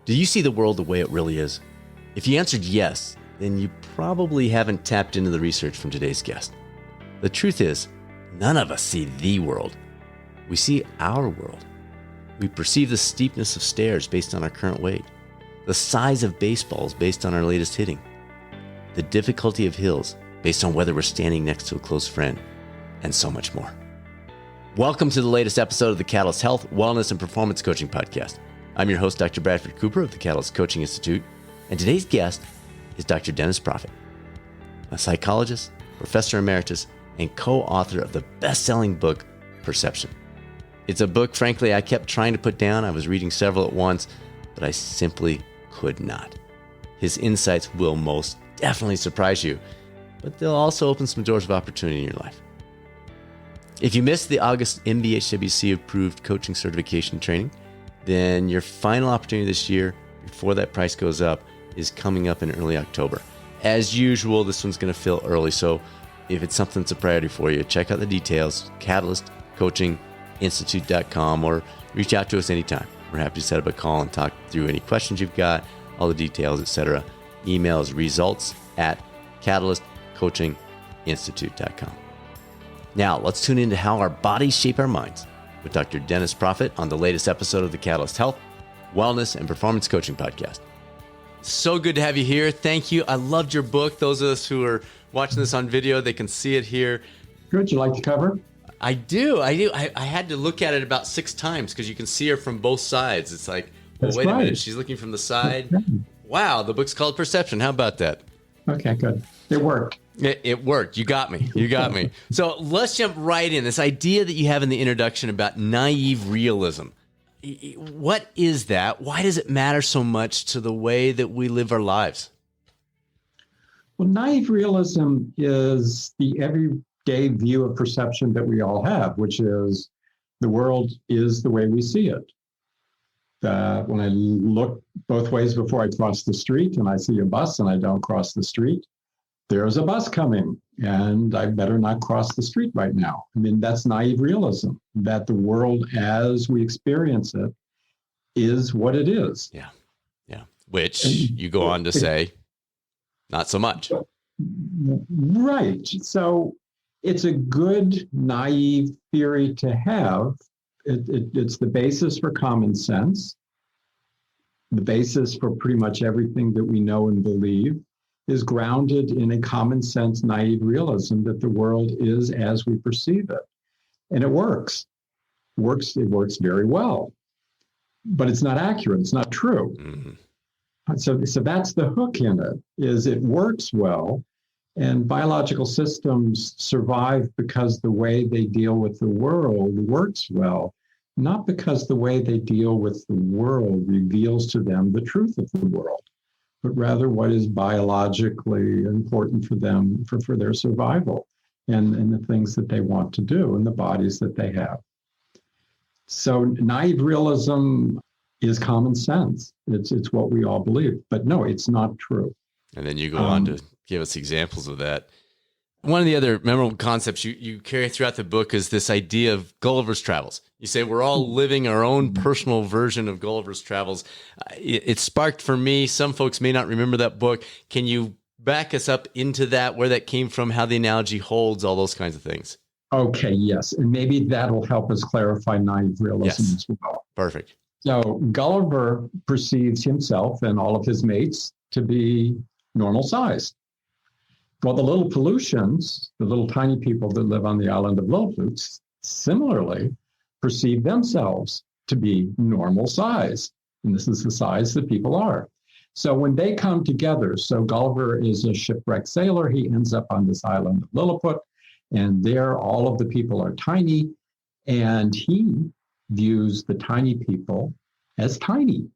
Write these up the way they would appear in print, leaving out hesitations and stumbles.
Do you see the world the way it really is? If you answered yes, then you probably haven't tapped into the research from today's guest. The truth is, none of us see the world. We see our world. We perceive the steepness of stairs based on our current weight, the size of baseballs based on our latest hitting, the difficulty of hills based on whether we're standing next to a close friend, and so much more. Welcome to the latest episode of the Catalyst Health, Wellness, and Performance Coaching Podcast. I'm your host, Dr. Bradford Cooper of the Catalyst Coaching Institute, and today's guest is Dr. Dennis Proffitt, a psychologist, professor emeritus, and co-author of the best-selling book, Perception. It's a book, frankly, I kept trying to put down. I was reading several at once, but I simply could not. His insights will most definitely surprise you, but they'll also open some doors of opportunity in your life. If you missed the August MBHWC approved coaching certification training, then your final opportunity this year, before that price goes up, is coming up in early October. As usual, this one's going to fill early, so if it's something that's a priority for you, check out the details, catalystcoachinginstitute.com, or reach out to us anytime. We're happy to set up a call and talk through any questions you've got, all the details, etc. Email is results@catalystcoachinginstitute.com. Now, let's tune into how our bodies shape our minds with Dr. Dennis Proffitt on the latest episode of the Catalyst Health, Wellness, and Performance Coaching Podcast. So good to have you here. Thank you. I loved your book. Those of us who are watching this on video, they can see it here. Good. You like the cover? I do. I had to look at it about 6 times because you can see her from both sides. It's like, well, wait a minute. She's looking from the side. Wow. The book's called Perception. How about that? Okay, good. It worked. It worked. You got me. So let's jump right in. This idea that you have in the introduction about naive realism. What is that? Why does it matter so much to the way that we live our lives? Well, naive realism is the everyday view of perception that we all have, which is the world is the way we see it. When I look both ways before I cross the street and I see a bus and I don't cross the street, there's a bus coming and I better not cross the street right now. I mean, that's naive realism, that the world as we experience it is what it is. Yeah. Which you go on to say, not so much. Right. So it's a good naive theory to have. It's the basis for common sense. The basis for pretty much everything that we know and believe is grounded in a common sense, naive realism that the world is as we perceive it. And it works. It works very well. But it's not accurate. It's not true. Mm-hmm. So that's the hook in it, is it works well. And biological systems survive because the way they deal with the world works well, not because the way they deal with the world reveals to them the truth of the world, but rather what is biologically important for them, for their survival and the things that they want to do and the bodies that they have. So naive realism is common sense. It's what we all believe, but no, it's not true. And then you go on to give us examples of that. One of the other memorable concepts you carry throughout the book is this idea of Gulliver's Travels. You say we're all living our own personal version of Gulliver's Travels. It sparked for me. Some folks may not remember that book. Can you back us up into that, where that came from, how the analogy holds, all those kinds of things? Okay, yes. And maybe that'll help us clarify naive realism as well. Perfect. So Gulliver perceives himself and all of his mates to be normal sized. Well, the little Pollutions, the little tiny people that live on the island of Lilliput, similarly perceive themselves to be normal size. And this is the size that people are. So when they come together, so Gulliver is a shipwrecked sailor. He ends up on this island of Lilliput, and there all of the people are tiny, and he views the tiny people as tiny,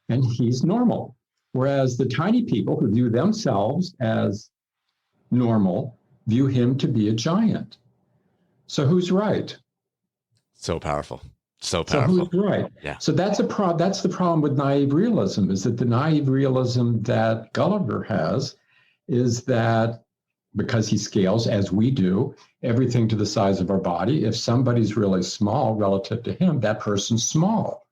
and he's normal. Whereas the tiny people who view themselves as normal view him to be a giant. So who's right? So powerful. So powerful. So who's right? Yeah. So that's the problem with naive realism, is that the naive realism that Gulliver has is that because he scales, as we do, everything to the size of our body, if somebody's really small relative to him, that person's small.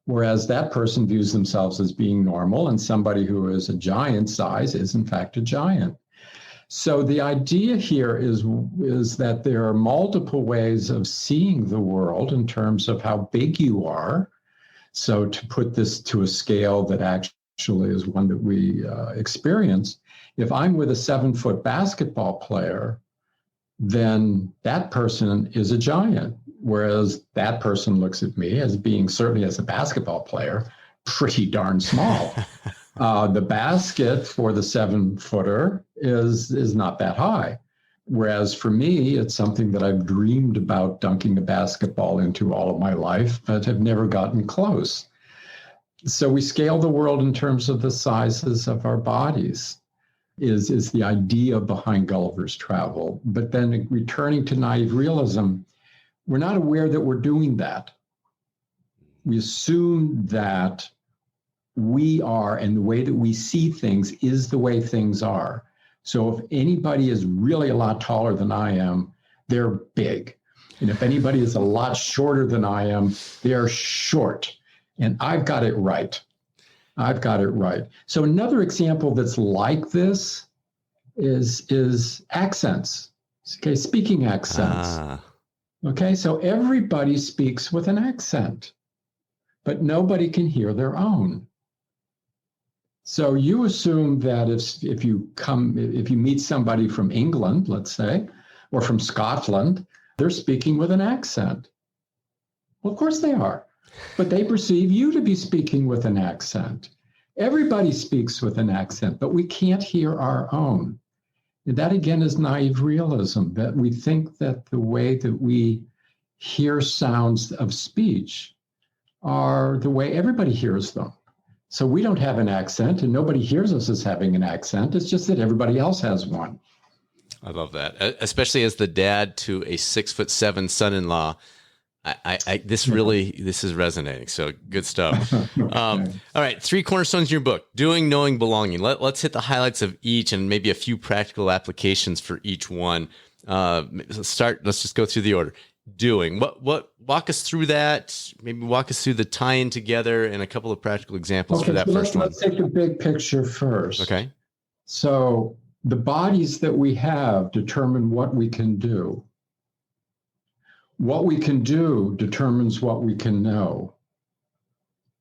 whereas that person views themselves as being normal, and somebody who is a giant size is in fact a giant. So the idea here is that there are multiple ways of seeing the world in terms of how big you are. So to put this to a scale that actually is one that we experience, if I'm with a 7-foot basketball player, then that person is a giant, whereas that person looks at me as being, certainly as a basketball player, pretty darn small. The basket for the 7-footer is not that high. Whereas for me, it's something that I've dreamed about dunking a basketball into all of my life, but have never gotten close. So we scale the world in terms of the sizes of our bodies, is the idea behind Gulliver's Travel. But then returning to naive realism, we're not aware that we're doing that. We assume that we are, and the way that we see things is the way things are. So if anybody is really a lot taller than I am, they're big. And if anybody is a lot shorter than I am, they're short. And I've got it right. I've got it right. So another example that's like this is accents. Okay, speaking accents. Okay, so everybody speaks with an accent, but nobody can hear their own. So you assume that if you meet somebody from England, let's say, or from Scotland, they're speaking with an accent. Well, of course they are, but they perceive you to be speaking with an accent. Everybody speaks with an accent, but we can't hear our own. And that again is naive realism, that we think that the way that we hear sounds of speech are the way everybody hears them. So we don't have an accent, and nobody hears us as having an accent. It's just that everybody else has one. I love that, especially as the dad to a 6'7" son-in-law. This is resonating. So good stuff. All right, 3 cornerstones in your book: doing, knowing, belonging. Let's hit the highlights of each and maybe a few practical applications for each one. Let's just go through the order. Doing. What walk us through that? Maybe walk us through the tie-in together and a couple of practical examples for that first one. Let's take the big picture first. Okay. So the bodies that we have determine what we can do. What we can do determines what we can know.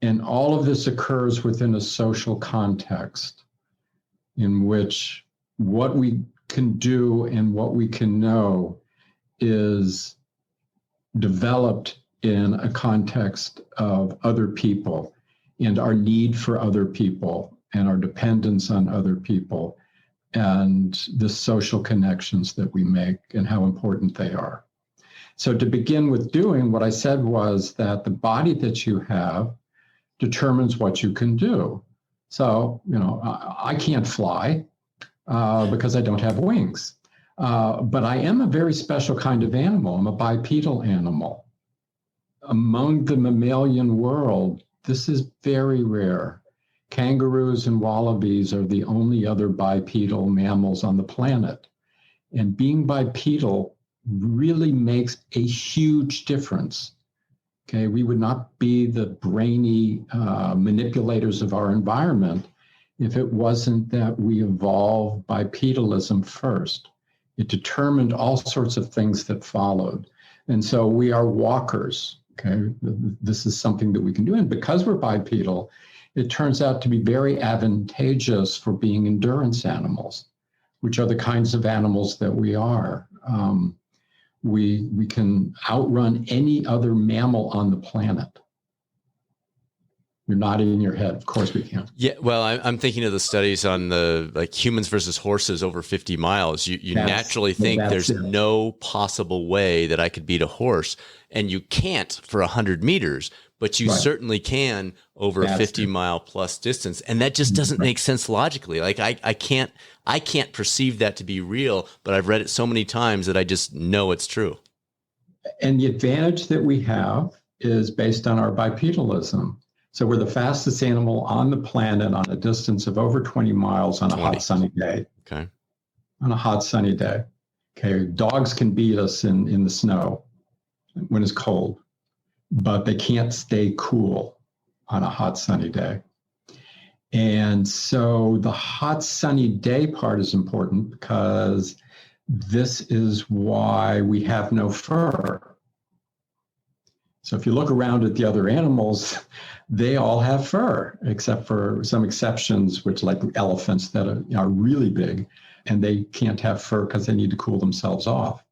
And all of this occurs within a social context in which what we can do and what we can know is developed in a context of other people and our need for other people and our dependence on other people and the social connections that we make and how important they are. So to begin with doing, what I said was that the body that you have determines what you can do. So, I can't fly because I don't have wings. But I am a very special kind of animal. I'm a bipedal animal. Among the mammalian world, this is very rare. Kangaroos and wallabies are the only other bipedal mammals on the planet. And being bipedal really makes a huge difference. Okay, we would not be the brainy manipulators of our environment if it wasn't that we evolved bipedalism first. It determined all sorts of things that followed. And so we are walkers, okay? This is something that we can do. And because we're bipedal, it turns out to be very advantageous for being endurance animals, which are the kinds of animals that we are. We can outrun any other mammal on the planet. You're nodding in your head. Of course we can. Yeah, well, I'm thinking of the studies on the humans versus horses over 50 miles. You naturally think there's no possible way that I could beat a horse, and you can't for 100 meters, but you certainly can over a 50-mile plus distance, and that just doesn't make sense logically. Like I can't perceive that to be real, but I've read it so many times that I just know it's true. And the advantage that we have is based on our bipedalism. So we're the fastest animal on the planet on a distance of over 20 miles on a hot, sunny day. Okay. On a hot, sunny day. Okay. Dogs can beat us in the snow when it's cold, but they can't stay cool. on a hot, sunny day. And so the hot, sunny day part is important because this is why we have no fur. So if you look around at the other animals, they all have fur, except for some exceptions, which like elephants that are really big, and they can't have fur because they need to cool themselves off.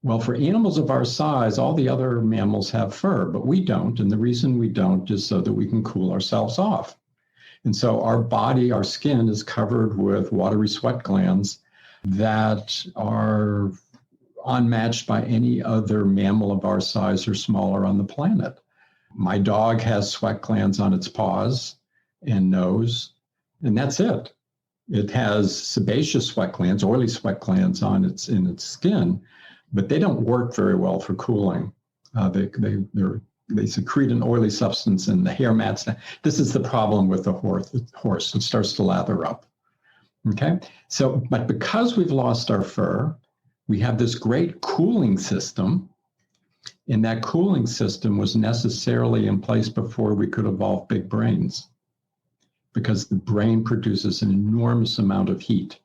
Well, for animals of our size, all the other mammals have fur, but we don't. And the reason we don't is so that we can cool ourselves off. And so our body, our skin is covered with watery sweat glands that are unmatched by any other mammal of our size or smaller on the planet. My dog has sweat glands on its paws and nose, and that's it. It has sebaceous sweat glands, oily sweat glands in its skin, but they don't work very well for cooling. They secrete an oily substance in the hair mats. This is the problem with the horse. It starts to lather up. Okay, so but because we've lost our fur, we have this great cooling system, and that cooling system was necessarily in place before we could evolve big brains, because the brain produces an enormous amount of heat.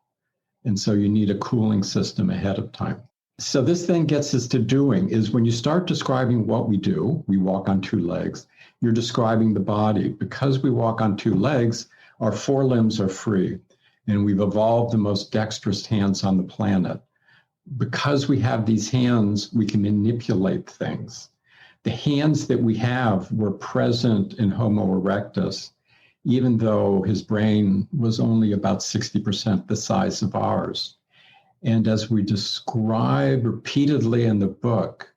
And so you need a cooling system ahead of time. So this then gets us to doing is when you start describing what we do, we walk on two legs, you're describing the body. Because we walk on two legs, our forelimbs are free, and we've evolved the most dexterous hands on the planet. Because we have these hands, we can manipulate things. The hands that we have were present in Homo erectus, even though his brain was only about 60% the size of ours. And as we describe repeatedly in the book,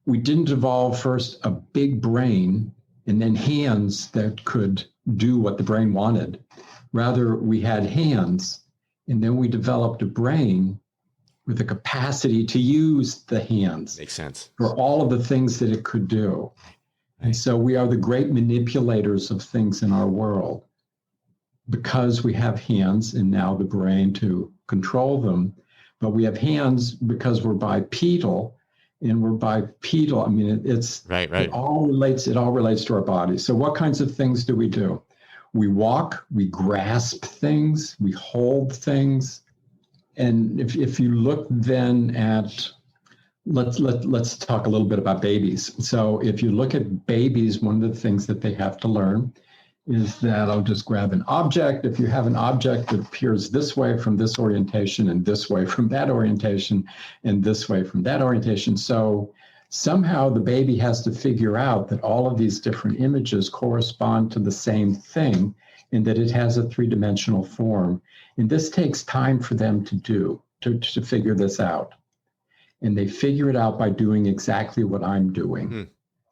we didn't evolve first a big brain and then hands that could do what the brain wanted. Rather, we had hands, and then we developed a brain with the capacity to use the hands. Makes sense. For all of the things that it could do. And so we are the great manipulators of things in our world because we have hands and now the brain to control them. But we have hands because we're bipedal, and we're bipedal. I mean, it's right. It all relates to our body. So what kinds of things do? We walk, we grasp things, we hold things. And if you look then at, let's talk a little bit about babies. So if you look at babies, one of the things that they have to learn is that I'll just grab an object. If you have an object that appears this way from this orientation and this way from that orientation and this way from that orientation. So somehow the baby has to figure out that all of these different images correspond to the same thing and that it has a three-dimensional form. And this takes time for them to figure this out. And they figure it out by doing exactly what I'm doing.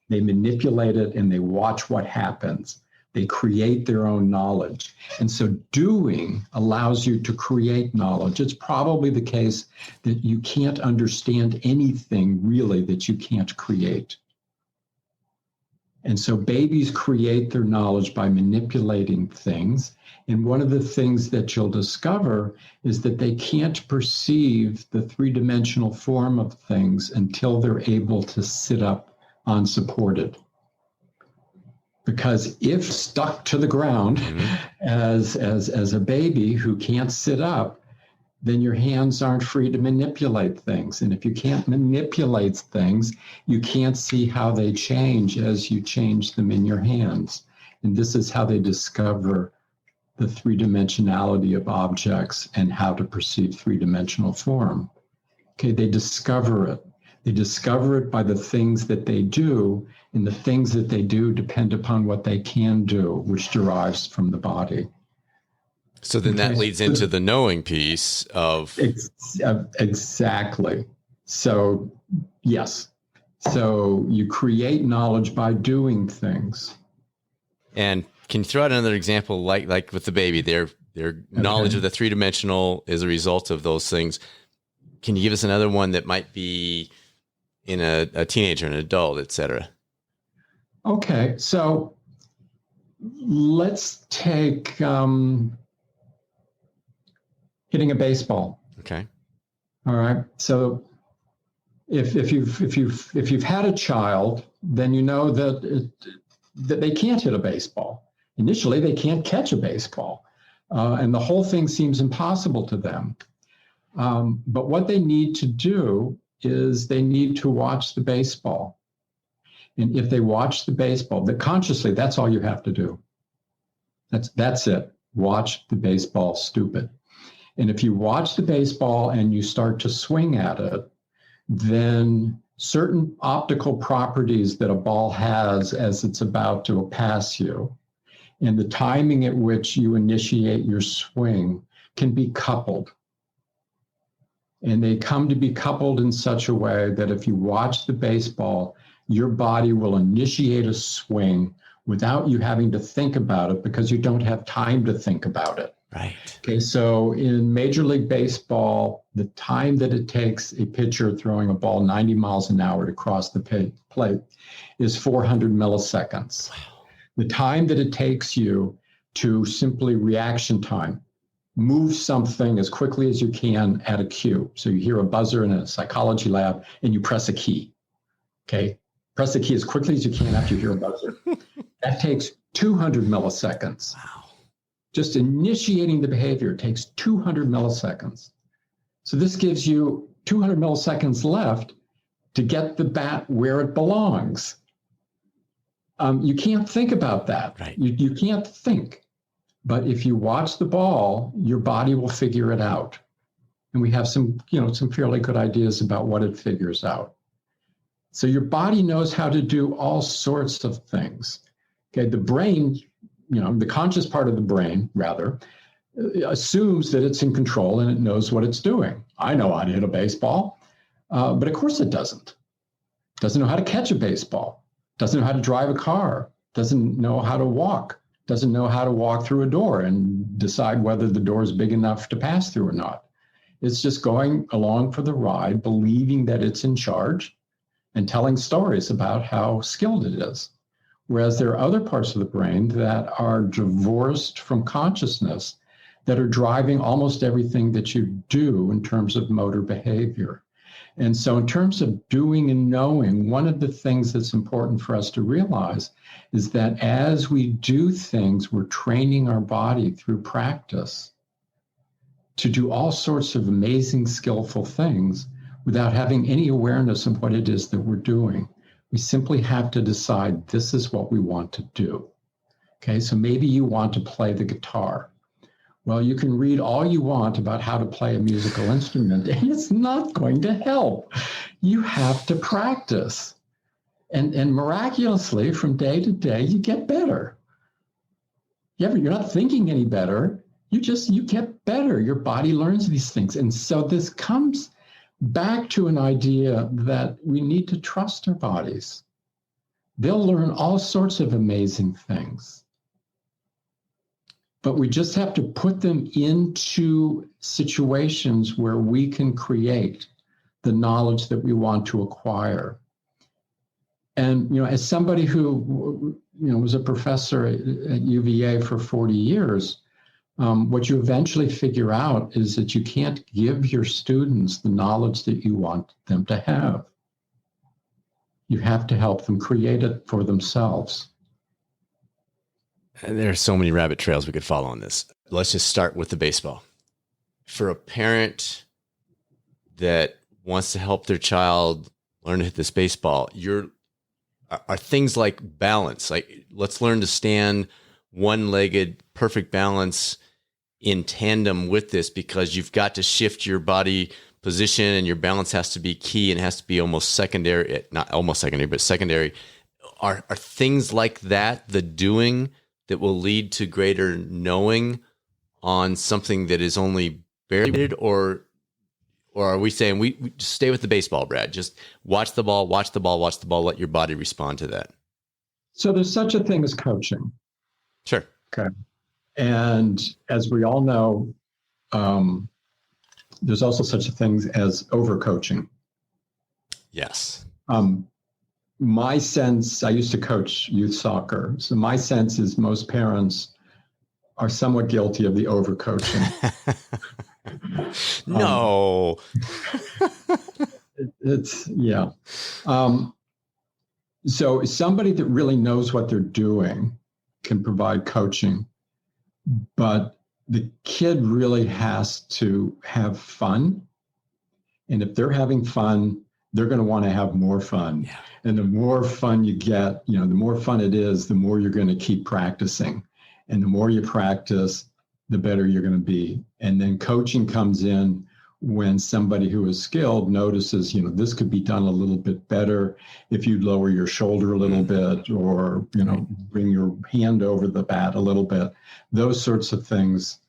They manipulate it and they watch what happens. They create their own knowledge. And so doing allows you to create knowledge. It's probably the case that you can't understand anything really that you can't create. And so babies create their knowledge by manipulating things. And one of the things that you'll discover is that they can't perceive the three-dimensional form of things until they're able to sit up unsupported. Because if stuck to the ground as a baby who can't sit up, then your hands aren't free to manipulate things. And if you can't manipulate things, you can't see how they change as you change them in your hands. And this is how they discover the three-dimensionality of objects and how to perceive three-dimensional form. Okay, they discover it. They discover it by the things that they do, and the things that they do depend upon what they can do, which derives from the body. So then that leads into the knowing piece of... Exactly. So, yes. So you create knowledge by doing things. And can you throw out another example, like with the baby, their knowledge of the three-dimensional is a result of those things. Can you give us another one that might be in a teenager, an adult, et cetera? Okay, so let's take hitting a baseball. Okay. All right. So if you've had a child, then you know that that they can't hit a baseball. Initially, they can't catch a baseball. And the whole thing seems impossible to them. But what they need to do is they need to watch the baseball. And if they watch the baseball, that consciously, that's all you have to do. That's it. Watch the baseball, stupid. And if you watch the baseball and you start to swing at it, then certain optical properties that a ball has as it's about to pass you, and the timing at which you initiate your swing can be coupled. And they come to be coupled in such a way that if you watch the baseball, your body will initiate a swing without you having to think about it because you don't have time to think about it. Right. Okay, so in Major League Baseball, the time that it takes a pitcher throwing a ball 90 miles an hour to cross the plate is 400 milliseconds. Wow. The time that it takes you to simply reaction time, move something as quickly as you can at a cue. So you hear a buzzer in a psychology lab and you press a key. Okay, press the key as quickly as you can after you hear a buzzer. That takes 200 milliseconds. Wow. Just initiating the behavior takes 200 milliseconds. So this gives you 200 milliseconds left to get the bat where it belongs. You can't think about that. Right. You can't think. But if you watch the ball, your body will figure it out. And we have some fairly good ideas about what it figures out. So your body knows how to do all sorts of things. Okay, the brain, the conscious part of the brain, rather, assumes that it's in control and it knows what it's doing. I know how to hit a baseball, but of course it doesn't. Doesn't know how to catch a baseball. Doesn't know how to drive a car. Doesn't know how to walk. Doesn't know how to walk through a door and decide whether the door is big enough to pass through or not. It's just going along for the ride, believing that it's in charge and telling stories about how skilled it is. Whereas there are other parts of the brain that are divorced from consciousness that are driving almost everything that you do in terms of motor behavior. And so in terms of doing and knowing, one of the things that's important for us to realize is that as we do things, we're training our body through practice to do all sorts of amazing, skillful things without having any awareness of what it is that we're doing. We simply have to decide this is what we want to do. Okay, so maybe you want to play the guitar. Well, you can read all you want about how to play a musical instrument, and it's not going to help. You have to practice. And miraculously, from day to day, you get better. You're not thinking any better. You get better. Your body learns these things. And so this comes back to an idea that we need to trust our bodies. They'll learn all sorts of amazing things. But we just have to put them into situations where we can create the knowledge that we want to acquire. And, as somebody who, was a professor at UVA for 40 years, what you eventually figure out is that you can't give your students the knowledge that you want them to have. You have to help them create it for themselves. And there are so many rabbit trails we could follow on this. Let's just start with the baseball. For a parent that wants to help their child learn to hit this baseball, are things like balance. Like, let's learn to stand one-legged, perfect balance in tandem with this, because you've got to shift your body position and your balance has to be key and has to be almost secondary, not almost secondary, but secondary. Are things like that the doing that will lead to greater knowing on something that is only barely, or are we saying we just stay with the baseball, Brad? Just watch the ball, let your body respond to that. So there's such a thing as coaching. Sure. Okay. And as we all know, there's also such a thing as overcoaching. Yes. My sense, I used to coach youth soccer. So my sense is most parents are somewhat guilty of the overcoaching. No. It's, yeah. So somebody that really knows what they're doing can provide coaching, but the kid really has to have fun. And if they're having fun, they're going to want to have more fun. Yeah. And the more fun you get, the more fun it is, the more you're going to keep practicing. And the more you practice, the better you're going to be. And then coaching comes in when somebody who is skilled notices, this could be done a little bit better if you lower your shoulder a little bit, or, bring your hand over the bat a little bit. Those sorts of things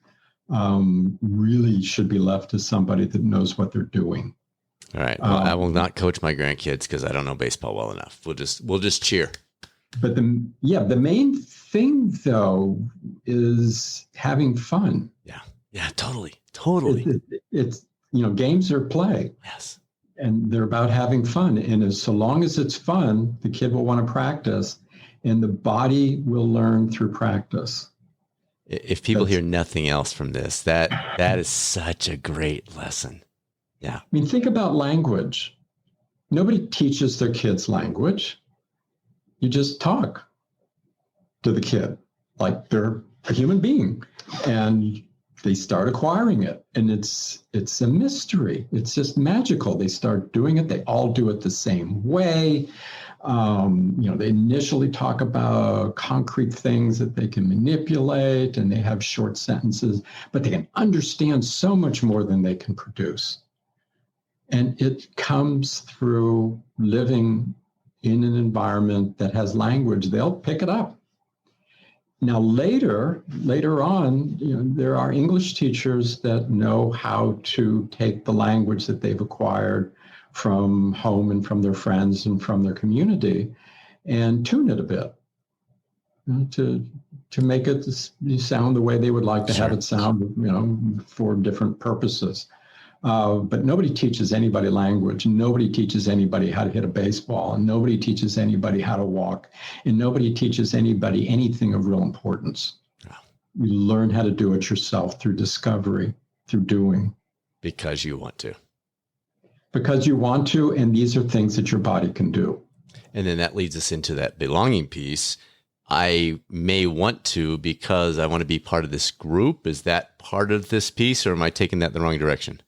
really should be left to somebody that knows what they're doing. All right. Well, I will not coach my grandkids because I don't know baseball well enough. We'll just cheer. But the main thing though is having fun. Yeah, totally. It's games are play. Yes. And they're about having fun. And so long as it's fun, the kid will want to practice, and the body will learn through practice. If people hear nothing else from this, that is such a great lesson. Yeah. I mean, think about language. Nobody teaches their kids language. You just talk to the kid like they're a human being, and they start acquiring it. And it's a mystery. It's just magical. They start doing it. They all do it the same way. They initially talk about concrete things that they can manipulate, and they have short sentences, but they can understand so much more than they can produce. And it comes through living in an environment that has language. They'll pick it up. Now, later on, there are English teachers that know how to take the language that they've acquired from home and from their friends and from their community and tune it a bit, to make it sound the way they would like to have it sound, for different purposes. But nobody teaches anybody language. Nobody teaches anybody how to hit a baseball, and nobody teaches anybody how to walk, and nobody teaches anybody anything of real importance. You learn how to do it yourself through discovery, through doing. Because you want to. Because you want to, and these are things that your body can do. And then that leads us into that belonging piece. I may want to because I want to be part of this group. Is that part of this piece, or am I taking that in the wrong direction?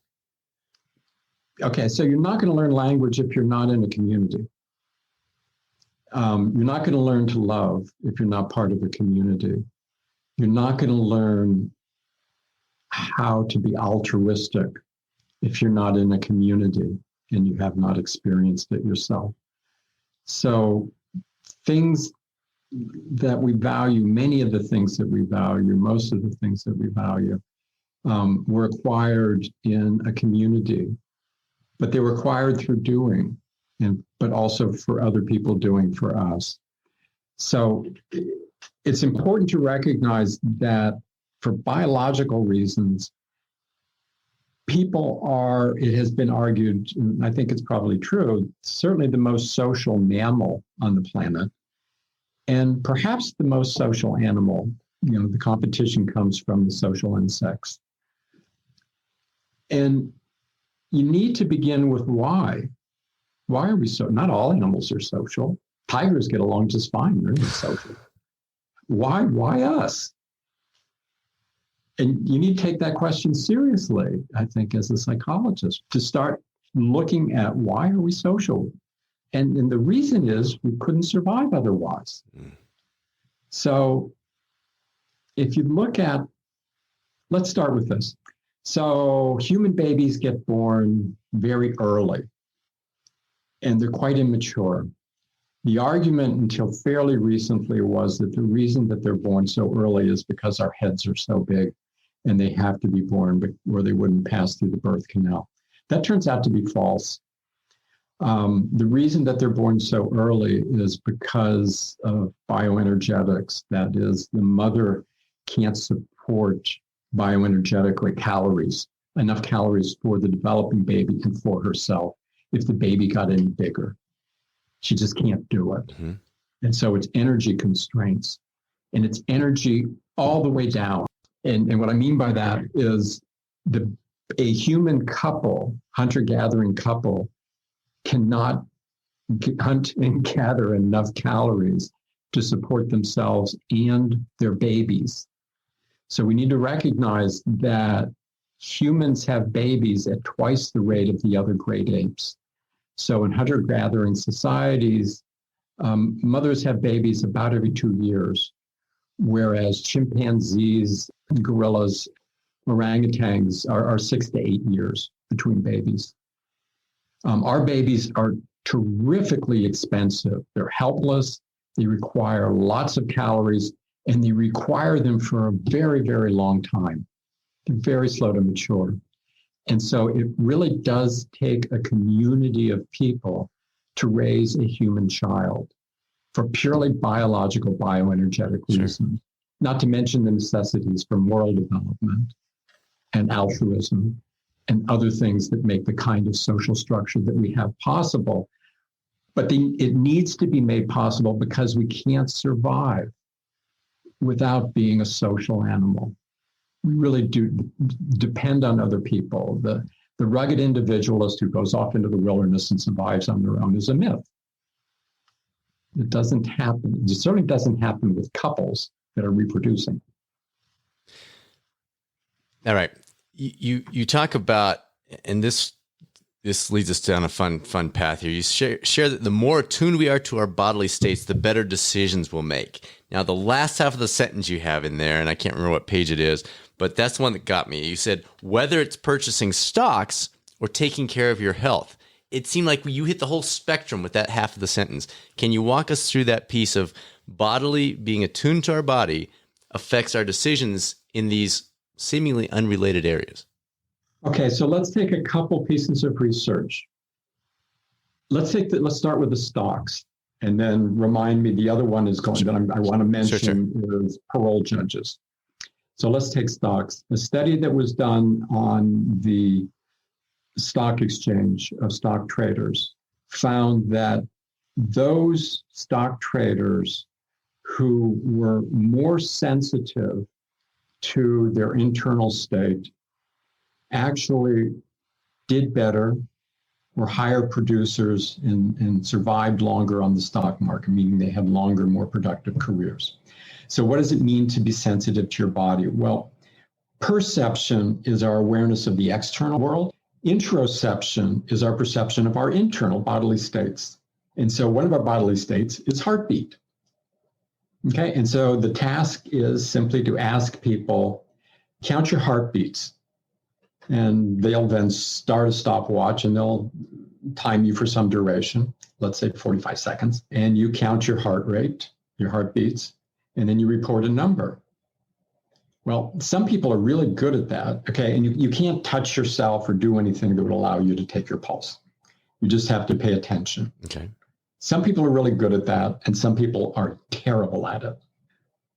Okay, so you're not going to learn language if you're not in a community. You're not going to learn to love if you're not part of a community. You're not going to learn how to be altruistic if you're not in a community and you have not experienced it yourself. So things that we value, many of the things that we value, most of the things that we value, were acquired in a community, but they were acquired through doing, but also for other people doing for us. So it's important to recognize that for biological reasons, people are, it has been argued, and I think it's probably true, certainly the most social mammal on the planet, and perhaps the most social animal. The competition comes from the social insects. And you need to begin with why. Why are we so? Not all animals are social. Tigers get along just fine. They're not social. Why us? And you need to take that question seriously, I think, as a psychologist, to start looking at why are we social? And the reason is we couldn't survive otherwise. So if you look at, let's start with this. So human babies get born very early, and they're quite immature. The argument until fairly recently was that the reason that they're born so early is because our heads are so big and they have to be born or they wouldn't pass through the birth canal. That turns out to be false. The reason that they're born so early is because of bioenergetics. That is, the mother can't support bioenergetically enough calories for the developing baby and for herself if the baby got any bigger. She just can't do it. Mm-hmm. And so it's energy constraints, and it's energy all the way down. And what I mean by that is a human couple, hunter-gathering couple, cannot hunt and gather enough calories to support themselves and their babies. So we need to recognize that humans have babies at twice the rate of the other great apes. So in hunter-gathering societies, mothers have babies about every 2 years, whereas chimpanzees, gorillas, orangutans are 6 to 8 years between babies. Our babies are terrifically expensive. They're helpless. They require lots of calories, and they require them for a very, very long time. They're very slow to mature. And so it really does take a community of people to raise a human child for purely biological, bioenergetic reasons, not to mention the necessities for moral development and altruism and other things that make the kind of social structure that we have possible. But it needs to be made possible because we can't survive without being a social animal. We really do depend on other people. The rugged individualist who goes off into the wilderness and survives on their own is a myth. It doesn't happen. It certainly doesn't happen with couples that are reproducing. All right. You talk about, and this leads us down a fun path here. You share that the more attuned we are to our bodily states, the better decisions we'll make. Now, the last half of the sentence you have in there, and I can't remember what page it is, but that's the one that got me. You said, whether it's purchasing stocks or taking care of your health. It seemed like you hit the whole spectrum with that half of the sentence. Can you walk us through that piece of bodily, being attuned to our body affects our decisions in these seemingly unrelated areas? Okay, so let's take a couple pieces of research. Let's start with the stocks, and then remind me the other one is going that I want to mention is parole judges. So let's take stocks. A study that was done on the stock exchange of stock traders found that those stock traders who were more sensitive to their internal state actually did better, were higher producers, and survived longer on the stock market, meaning they had longer, more productive careers. So what does it mean to be sensitive to your body? Well, perception is our awareness of the external world. Interoception is our perception of our internal bodily states. And so one of our bodily states is heartbeat. Okay, and so the task is simply to ask people, count your heartbeats. And they'll then start a stopwatch and they'll time you for some duration, let's say 45 seconds. And you count your heart rate, your heartbeats, and then you report a number. Well, some people are really good at that, okay? And you can't touch yourself or do anything that would allow you to take your pulse. You just have to pay attention. Okay. Some people are really good at that, and some people are terrible at it.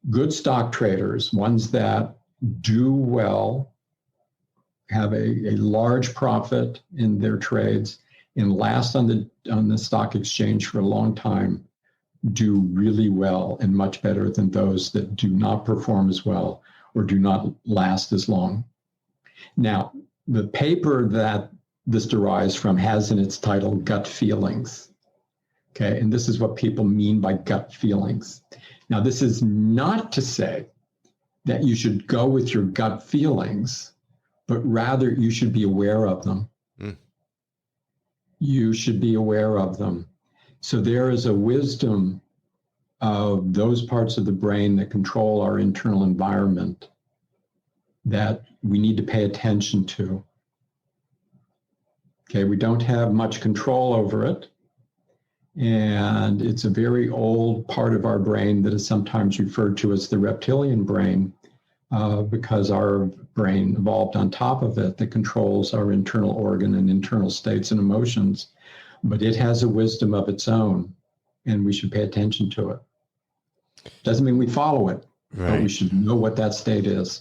Good stock traders, ones that do well, have a large profit in their trades, and last on the stock exchange for a long time, do really well and much better than those that do not perform as well or do not last as long. Now, the paper that this derives from has in its title Gut Feelings. Okay, and this is what people mean by gut feelings. Now, this is not to say that you should go with your gut feelings, but rather you should be aware of them. You should be aware of them. So there is a wisdom of those parts of the brain that control our internal environment that we need to pay attention to. Okay, we don't have much control over it. And it's a very old part of our brain that is sometimes referred to as the reptilian brain, because our brain evolved on top of it that controls our internal organ and internal states and emotions. But it has a wisdom of its own, and we should pay attention to it. Doesn't mean we follow it, right, but we should know what that state is.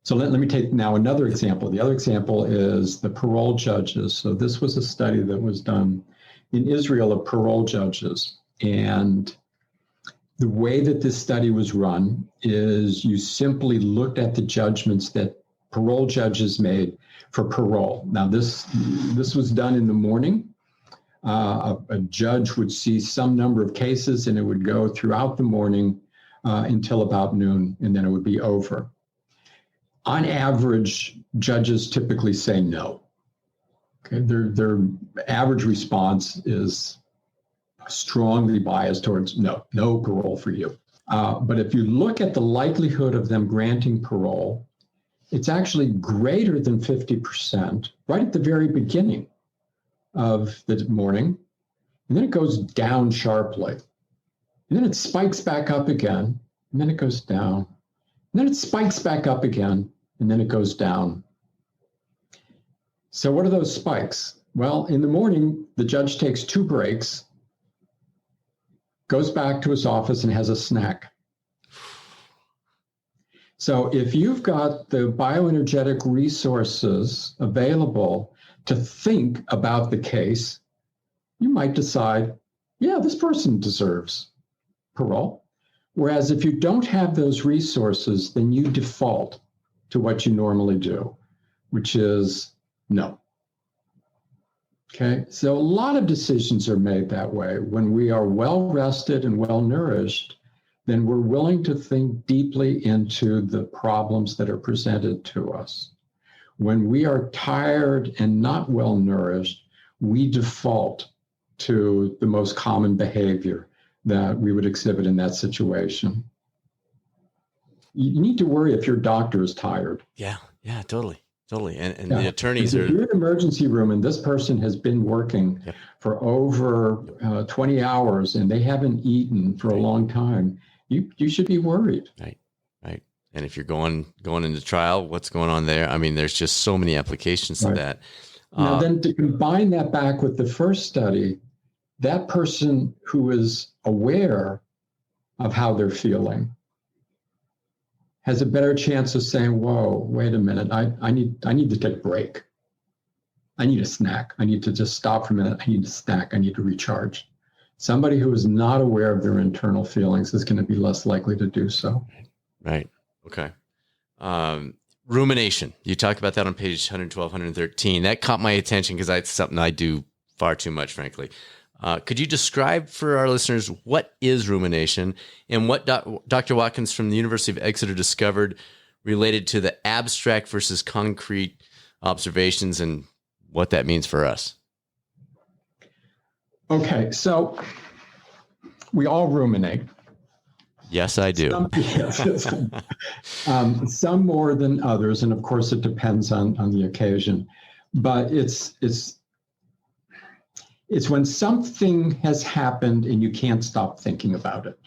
So let me take now another example. The other example is the parole judges. So this was a study that was done in Israel of parole judges. And the way that this study was run is you simply looked at the judgments that parole judges made for parole. Now, this was done in the morning. A judge would see some number of cases, and it would go throughout the morning until about noon, and then it would be over. On average, judges typically say no. Okay, their average response is strongly biased towards no parole for you. But if you look at the likelihood of them granting parole, it's actually greater than 50% right at the very beginning of the morning. And then it goes down sharply. And then it spikes back up again, and then it goes down. And then it spikes back up again, and then it goes down. So what are those spikes? Well, in the morning, the judge takes 2 breaks, goes back to his office and has a snack. So if you've got the bioenergetic resources available to think about the case, you might decide, yeah, this person deserves parole. Whereas if you don't have those resources, then you default to what you normally do, which is no. Okay, so a lot of decisions are made that way. When we are well rested and well nourished, then we're willing to think deeply into the problems that are presented to us. When we are tired and not well nourished, we default to the most common behavior that we would exhibit in that situation. You need to worry if your doctor is tired. Yeah, totally. And the attorneys are... If you're in an emergency room and this person has been working for over 20 hours and they haven't eaten for a long time, you should be worried. Right. And if you're going into trial, what's going on there? I mean, there's just so many applications to that. Now, then to combine that back with the first study, that person who is aware of how they're feeling has a better chance of saying, whoa, wait a minute, I need to take a break. I need a snack. I need to just stop for a minute. I need a snack. I need to recharge. Somebody who is not aware of their internal feelings is going to be less likely to do so. Right. Okay. Rumination. You talk about that on page 112, 113. That caught my attention because it's something I do far too much, frankly. Could you describe for our listeners what is rumination and what Dr. Watkins from the University of Exeter discovered related to the abstract versus concrete observations and what that means for us? Okay, so we all ruminate. Yes, I do. Some more than others, and of course it depends on the occasion. But it's when something has happened and you can't stop thinking about it.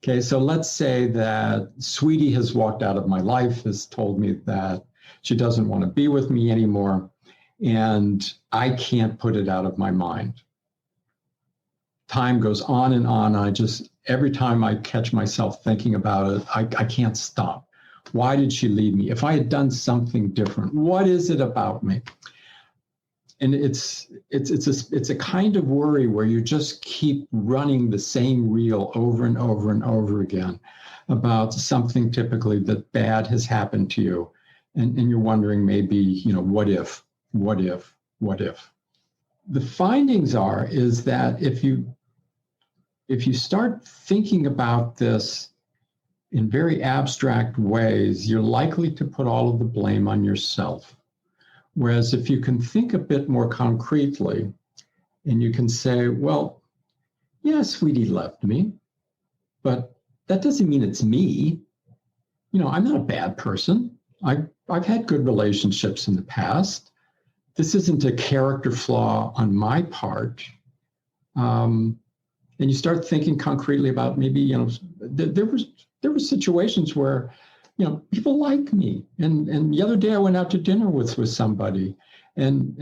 Okay, so let's say that Sweetie has walked out of my life, has told me that she doesn't want to be with me anymore, and I can't put it out of my mind. Time goes on and on. Every time I catch myself thinking about it, I can't stop. Why did she leave me? If I had done something different, what is it about me? And it's a kind of worry where you just keep running the same reel over and over and over again about something typically that bad has happened to you. And you're wondering maybe, what if? The findings is that if you start thinking about this in very abstract ways, you're likely to put all of the blame on yourself. Whereas if you can think a bit more concretely and you can say, well, yeah, Sweetie left me, but that doesn't mean it's me. I'm not a bad person. I've had good relationships in the past. This isn't a character flaw on my part. And you start thinking concretely about maybe, there were situations where, people like me. And the other day I went out to dinner with somebody and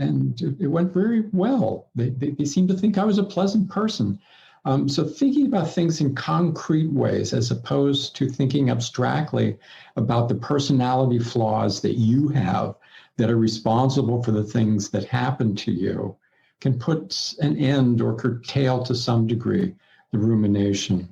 it went very well. They seemed to think I was a pleasant person. So thinking about things in concrete ways, as opposed to thinking abstractly about the personality flaws that you have that are responsible for the things that happen to you, can put an end or curtail to some degree the rumination.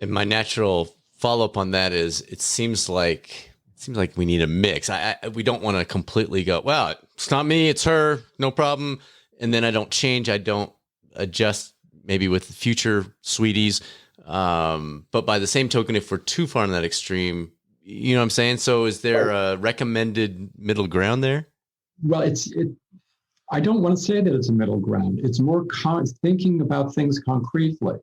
And my natural follow-up on that is, it seems like seems like we need a mix. We don't want to completely go, well, it's not me, it's her, no problem. And then I don't change. I don't adjust maybe with future sweeties. But by the same token, if we're too far in that extreme, you know what I'm saying? So is there a recommended middle ground there? Well, I don't want to say that it's a middle ground. It's more thinking about things concretely.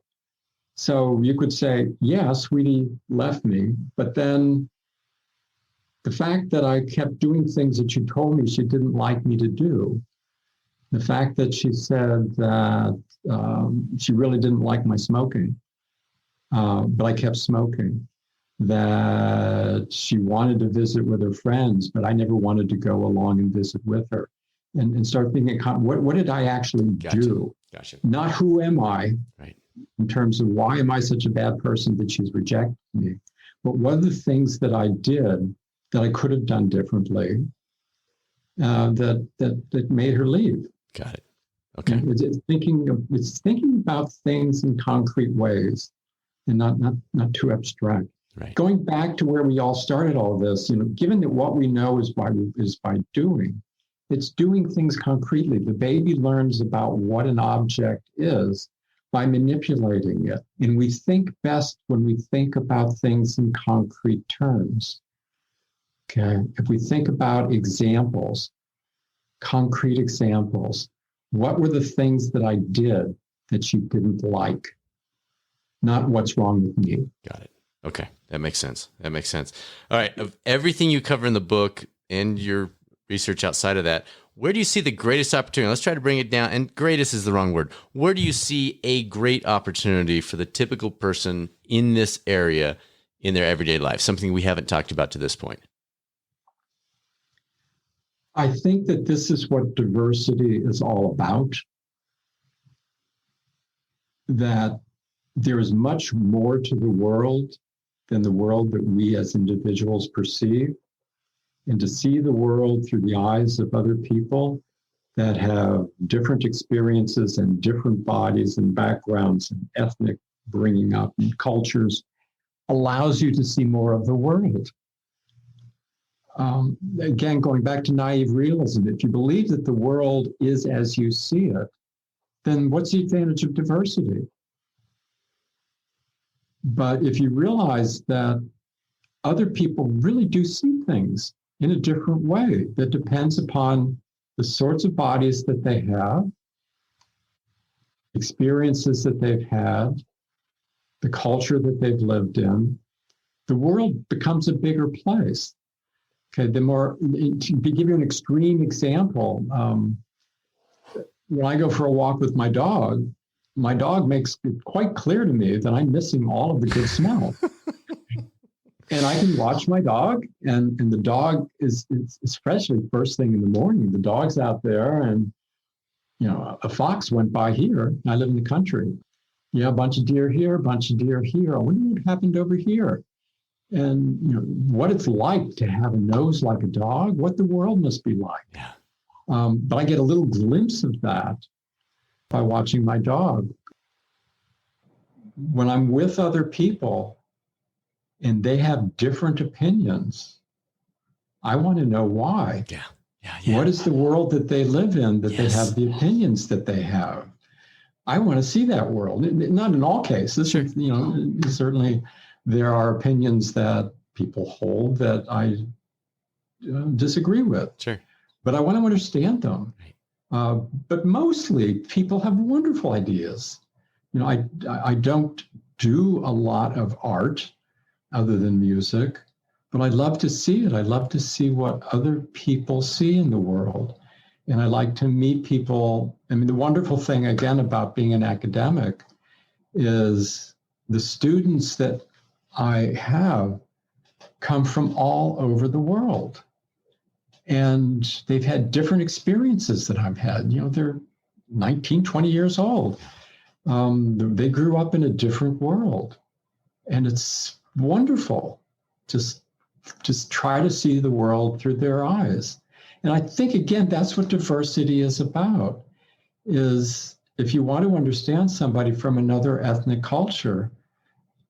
So you could say, yeah, sweetie left me, but then the fact that I kept doing things that she told me she didn't like me to do, the fact that she said that she really didn't like my smoking, but I kept smoking, that she wanted to visit with her friends, but I never wanted to go along and visit with her, and start thinking, what did I actually do? Gotcha. Not who am I, right, in terms of why am I such a bad person that she's rejected me, but what are the things that I did that I could have done differently, that made her leave. Got it. Okay. It's thinking about things in concrete ways, and not too abstract. Right. Going back to where we all started all this, given that what we know is by doing, it's doing things concretely. The baby learns about what an object is by manipulating it, and we think best when we think about things in concrete terms. Okay, if we think about examples, concrete examples, what were the things that I did that she didn't like? Not what's wrong with me. Got it. Okay, that makes sense. All right, of everything you cover in the book and your research outside of that, where do you see the greatest opportunity? Let's try to bring it down. And greatest is the wrong word. Where do you see a great opportunity for the typical person in this area in their everyday life? Something we haven't talked about to this point. I think that this is what diversity is all about, that there is much more to the world than the world that we as individuals perceive, and to see the world through the eyes of other people that have different experiences and different bodies and backgrounds and ethnic bringing up and cultures allows you to see more of the world. Again, going back to naive realism, if you believe that the world is as you see it, then what's the advantage of diversity? But if you realize that other people really do see things in a different way that depends upon the sorts of bodies that they have, experiences that they've had, the culture that they've lived in, the world becomes a bigger place. Okay, to give you an extreme example, when I go for a walk with my dog makes it quite clear to me that I'm missing all of the good smell. And I can watch my dog, and the dog is especially first thing in the morning. The dog's out there, and a fox went by here. I live in the country. A bunch of deer here, a bunch of deer here. I wonder what happened over here. And what it's like to have a nose like a dog, what the world must be like. Yeah. But I get a little glimpse of that by watching my dog. When I'm with other people and they have different opinions, I want to know why. Yeah. What is the world that they live in that they Yes. have the opinions that they have? I want to see that world. Not in all cases. Sure. Certainly there are opinions that people hold that I disagree with. Sure. But I want to understand them. Right. But mostly people have wonderful ideas. I don't do a lot of art other than music, but I love to see it. I love to see what other people see in the world. And I like to meet people. I mean, the wonderful thing, again, about being an academic is the students that I have come from all over the world. And they've had different experiences that I've had. They're 19, 20 years old. They grew up in a different world. And it's wonderful to just try to see the world through their eyes. And I think, again, that's what diversity is about, is if you want to understand somebody from another ethnic culture,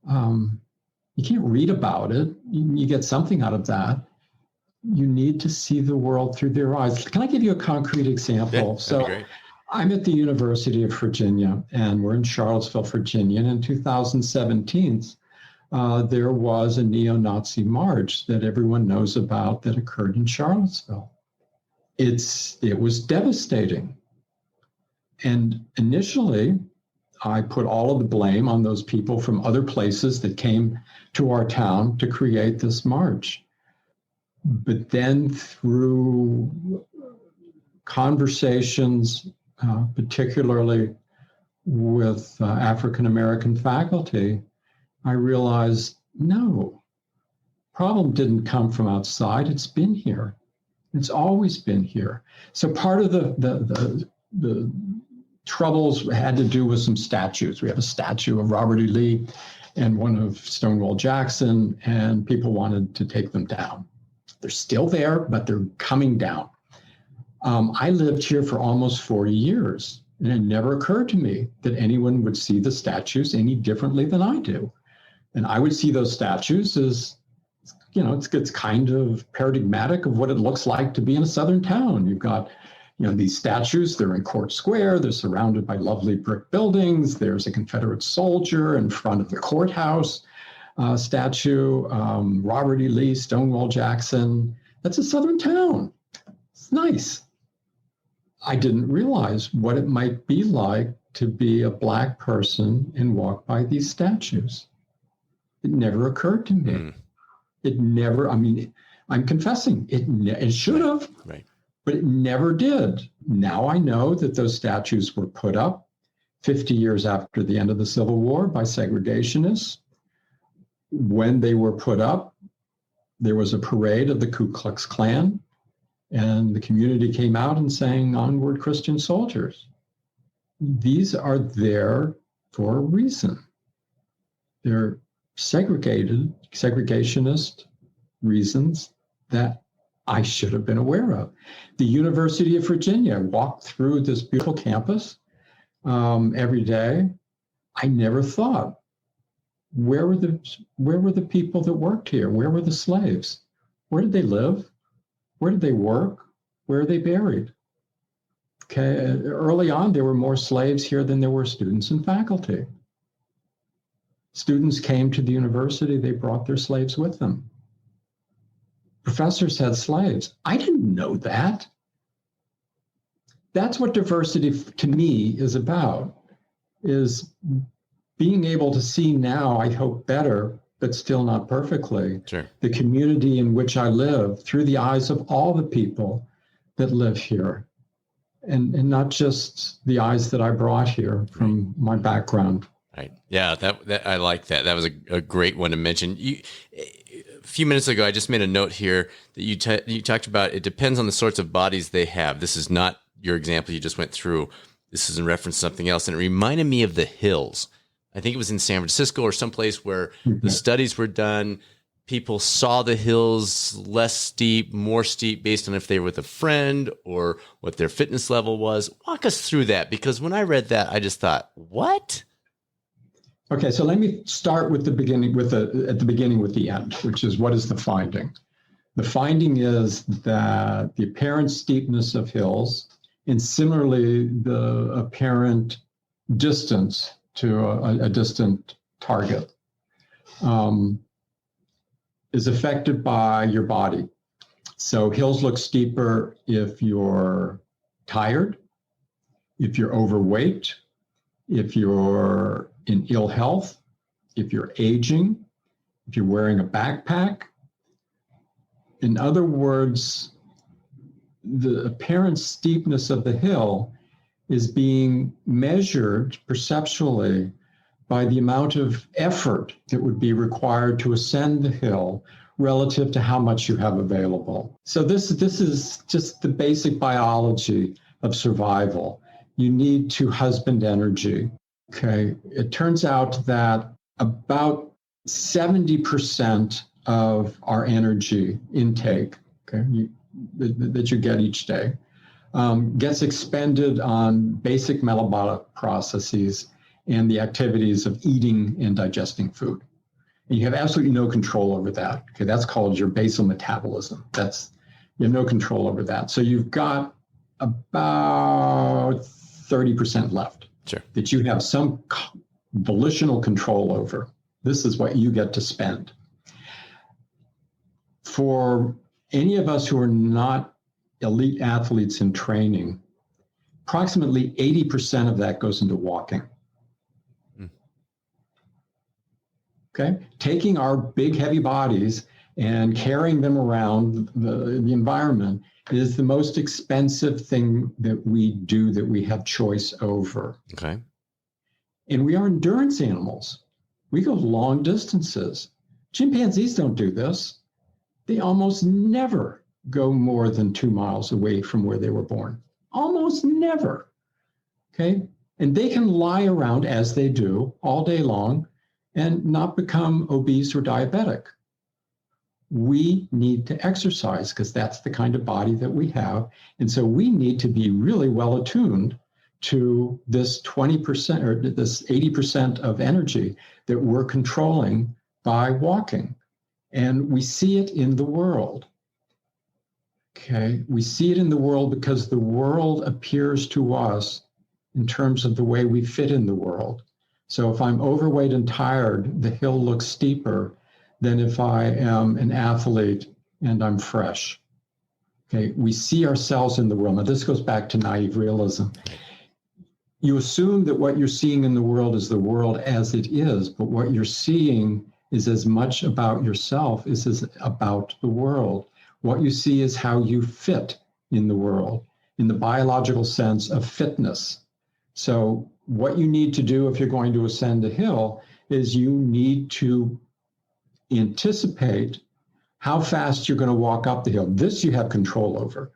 you can't read about it. You get something out of that. you need to see the world through their eyes. Can I give you a concrete example? Yeah, that'd be great. I'm at the University of Virginia, and we're in Charlottesville, Virginia. And in 2017, there was a neo-Nazi march that everyone knows about that occurred in Charlottesville. It was devastating. And initially, I put all of the blame on those people from other places that came to our town to create this march. But then through conversations, particularly with African-American faculty, I realized, no, problem didn't come from outside. It's been here. It's always been here. So part of the troubles had to do with some statues. We have a statue of Robert E. Lee and one of Stonewall Jackson, and people wanted to take them down. They're still there, but they're coming down. I lived here for almost 40 years, and it never occurred to me that anyone would see the statues any differently than I do. And I would see those statues as, it's kind of paradigmatic of what it looks like to be in a Southern town. You've got, these statues, they're in Court Square, they're surrounded by lovely brick buildings. There's a Confederate soldier in front of the courthouse statue, Robert E. Lee, Stonewall Jackson. That's a Southern town. It's nice. I didn't realize what it might be like to be a Black person and walk by these statues. It never occurred to me. It never, I'm confessing, it should have, right. But it never did. Now I know that those statues were put up 50 years after the end of the Civil War by segregationists. When they were put up, there was a parade of the Ku Klux Klan, and the community came out and sang "Onward, Christian Soldiers." These are there for a reason. They're segregationist reasons that I should have been aware of. The University of Virginia, walked through this beautiful campus every day. I never thought, where were the people that worked here? Where were the slaves? Where did they live? Where did they work? Where are they buried? Okay, early on, there were more slaves here than there were students and faculty. Students came to the university, they brought their slaves with them. Professors had slaves. I didn't know that. That's what diversity to me is about, is being able to see now, I hope better, but still not perfectly, sure, the community in which I live through the eyes of all the people that live here. And not just the eyes that I brought here from my background. Right. Yeah, that I like that. That was a great one to mention. A few minutes ago, I just made a note here that you talked about it depends on the sorts of bodies they have. This is not your example you just went through. This is in reference to something else. And it reminded me of the hills. I think it was in San Francisco or someplace where the studies were done. People saw the hills less steep, more steep based on if they were with a friend or what their fitness level was. Walk us through that, because when I read that, I just thought, what? Okay, so let me start with the beginning, with the end, which is, what is the finding? The finding is that the apparent steepness of hills, and similarly the apparent distance to a distant target, is affected by your body. So hills look steeper if you're tired, if you're overweight, if you're in ill health, if you're aging, if you're wearing a backpack. In other words, the apparent steepness of the hill is being measured perceptually by the amount of effort that would be required to ascend the hill relative to how much you have available. So this is just the basic biology of survival. You need to husband energy. Okay, it turns out that about 70% of our energy intake, okay, that you get each day, gets expended on basic metabolic processes and the activities of eating and digesting food. And you have absolutely no control over that. Okay, that's called your basal metabolism. That's You have no control over that. So you've got about 30% left that you have some volitional control over. This is what you get to spend. For any of us who are not elite athletes in training, approximately 80% of that goes into walking. Okay, taking our big heavy bodies and carrying them around the environment is the most expensive thing that we do, that we have choice over. Okay. And we are endurance animals. We go long distances. Chimpanzees don't do this. They almost never go more than 2 miles away from where they were born. Almost never. Okay. And they can lie around, as they do, all day long and not become obese or diabetic. We need to exercise because that's the kind of body that we have. And so we need to be really well attuned to this 20% or this 80% of energy that we're controlling by walking. And we see it in the world. Okay, we see it in the world because the world appears to us in terms of the way we fit in the world. So if I'm overweight and tired, the hill looks steeper than if I am an athlete and I'm fresh. Okay, we see ourselves in the world. Now, this goes back to naive realism. You assume that what you're seeing in the world is the world as it is, but what you're seeing is as much about yourself as is about the world. What you see is how you fit in the world, in the biological sense of fitness. So what you need to do if you're going to ascend a hill is you need to anticipate how fast you're going to walk up the hill. This you have control over.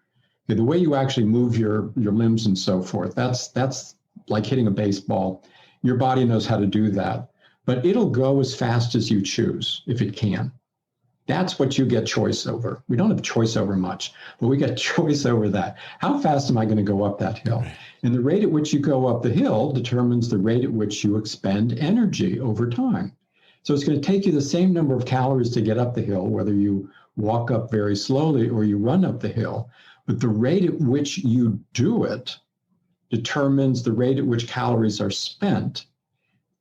Okay, the way you actually move your limbs and so forth, that's like hitting a baseball. Your body knows how to do that, but it'll go as fast as you choose if it can. That's what you get choice over. We don't have choice over much, but we get choice over that. How fast am I going to go up that hill? And the rate at which you go up the hill determines the rate at which you expend energy over time. So it's going to take you the same number of calories to get up the hill, whether you walk up very slowly or you run up the hill. But the rate at which you do it determines the rate at which calories are spent.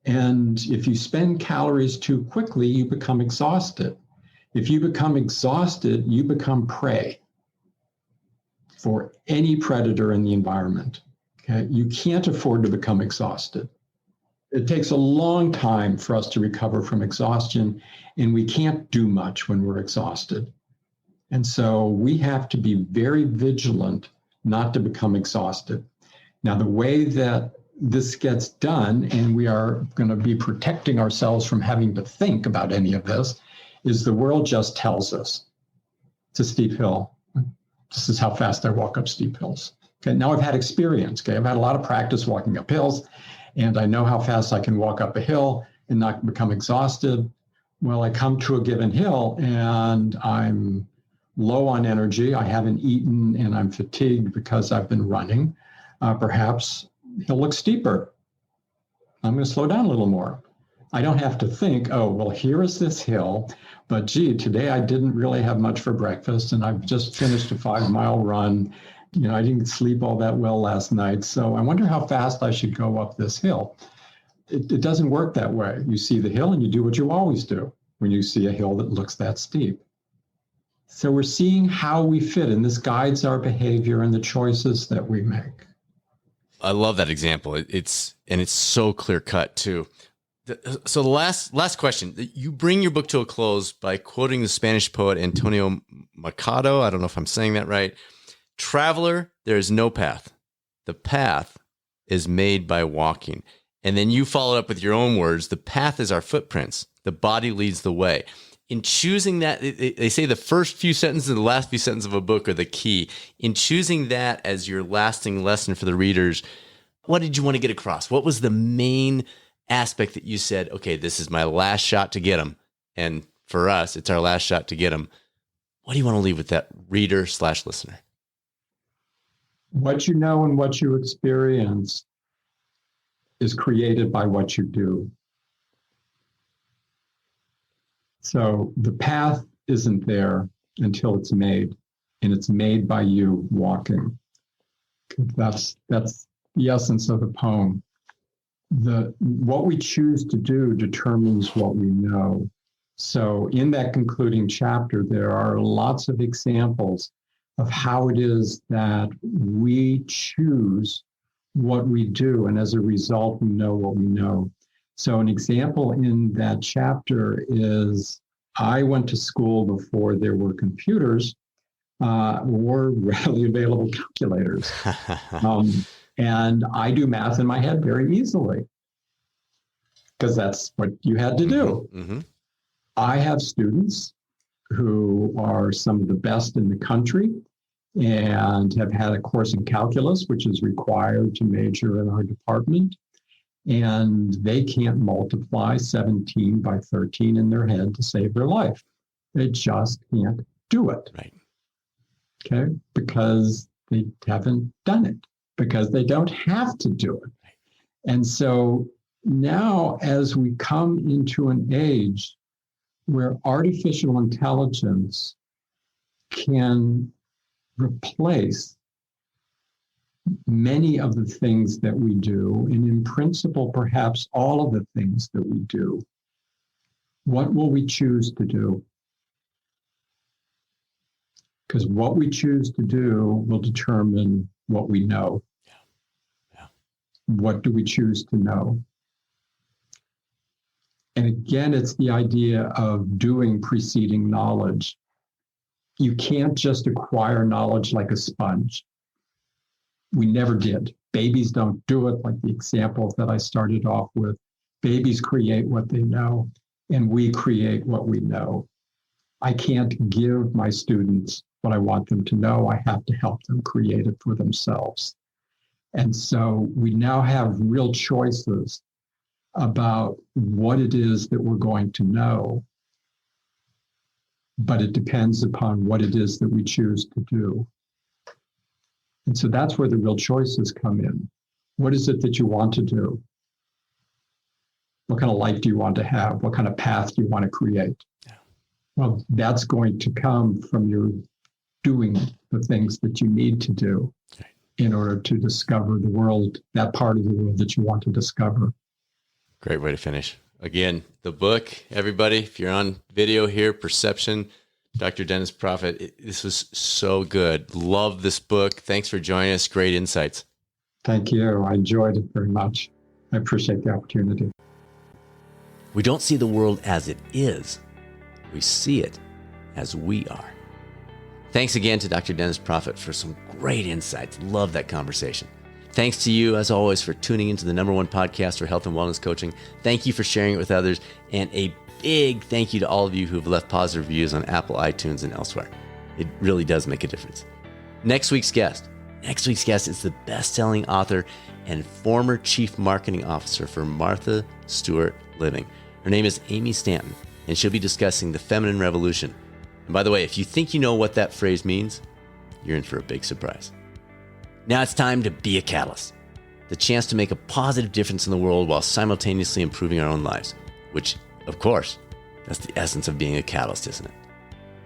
And if you spend calories too quickly, you become exhausted. If you become exhausted, you become prey for any predator in the environment. Okay? You can't afford to become exhausted. It takes a long time for us to recover from exhaustion, and we can't do much when we're exhausted. And so we have to be very vigilant not to become exhausted. Now, the way that this gets done, and we are going to be protecting ourselves from having to think about any of this, is the world just tells us it's a steep hill. This is how fast I walk up steep hills. Okay, now I've had experience. Okay, I've had a lot of practice walking up hills, and I know how fast I can walk up a hill and not become exhausted. Well, I come to a given hill and I'm low on energy. I haven't eaten and I'm fatigued because I've been running. Perhaps he'll look steeper. I'm going to slow down a little more. I don't have to think, oh, well, here is this hill, but gee, today I didn't really have much for breakfast and I've just finished a 5-mile run. You know, I didn't sleep all that well last night, so I wonder how fast I should go up this hill. It doesn't work that way. You see the hill and you do what you always do when you see a hill that looks that steep. So we're seeing how we fit, and this guides our behavior and the choices that we make. I love that example. It's so clear cut too. So the last question, you bring your book to a close by quoting the Spanish poet Antonio Machado. I don't know if I'm saying that right. Traveler, there is no path. The path is made by walking. And then you follow up with your own words. The path is our footprints. The body leads the way. In choosing that, they say the first few sentences and the last few sentences of a book are the key. In choosing that as your lasting lesson for the readers, what did you want to get across? What was the main aspect that you said, okay, this is my last shot to get them? And for us, it's our last shot to get them. What do you want to leave with that reader/listener? What you know and what you experience is created by what you do. So the path isn't there until it's made. and it's made by you walking. That's the essence of the poem. What we choose to do determines what we know. So in that concluding chapter, there are lots of examples of how it is that we choose what we do, and as a result, we know what we know. So an example in that chapter is, I went to school before there were computers or readily available calculators. And I do math in my head very easily because that's what you had to do. Mm-hmm. I have students who are some of the best in the country and have had a course in calculus, which is required to major in our department. And they can't multiply 17 by 13 in their head to save their life. They just can't do it. Right. Okay? Because they haven't done it, because they don't have to do it. And so now, as we come into an age where artificial intelligence can replace many of the things that we do, and in principle, perhaps all of the things that we do, what will we choose to do? Because what we choose to do will determine what we know. Yeah. What do we choose to know? And again, it's the idea of doing preceding knowledge. You can't just acquire knowledge like a sponge. We never did. Babies don't do it, like the example that I started off with. Babies create what they know, and we create what we know. I can't give my students what I want them to know. I have to help them create it for themselves. And so we now have real choices about what it is that we're going to know, but it depends upon what it is that we choose to do. And so that's where the real choices come in. What is it that you want to do? What kind of life do you want to have? What kind of path do you want to create? Yeah. Well, that's going to come from your doing the things that you need to do in order to discover the world, that part of the world that you want to discover. Great way to finish. Again, the book, everybody, if you're on video here, Perception, Dr. Dennis Proffitt, this was so good. Love this book. Thanks for joining us. Great insights. Thank you. I enjoyed it very much. I appreciate the opportunity. We don't see the world as it is. We see it as we are. Thanks again to Dr. Dennis Proffitt for some great insights. Love that conversation. Thanks to you, as always, for tuning into the #1 podcast for health and wellness coaching. Thank you for sharing it with others. And a big thank you to all of you who have left positive reviews on Apple, iTunes, and elsewhere. It really does make a difference. Next week's guest is the best-selling author and former chief marketing officer for Martha Stewart Living. Her name is Amy Stanton, and she'll be discussing the feminine revolution. And by the way, if you think you know what that phrase means, you're in for a big surprise. Now it's time to be a catalyst. The chance to make a positive difference in the world while simultaneously improving our own lives, which, of course, that's the essence of being a catalyst, isn't it?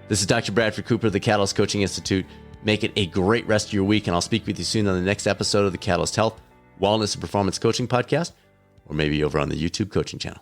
This is Dr. Bradford Cooper of the Catalyst Coaching Institute. Make it a great rest of your week, and I'll speak with you soon on the next episode of the Catalyst Health, Wellness, and Performance Coaching Podcast, or maybe over on the YouTube coaching channel.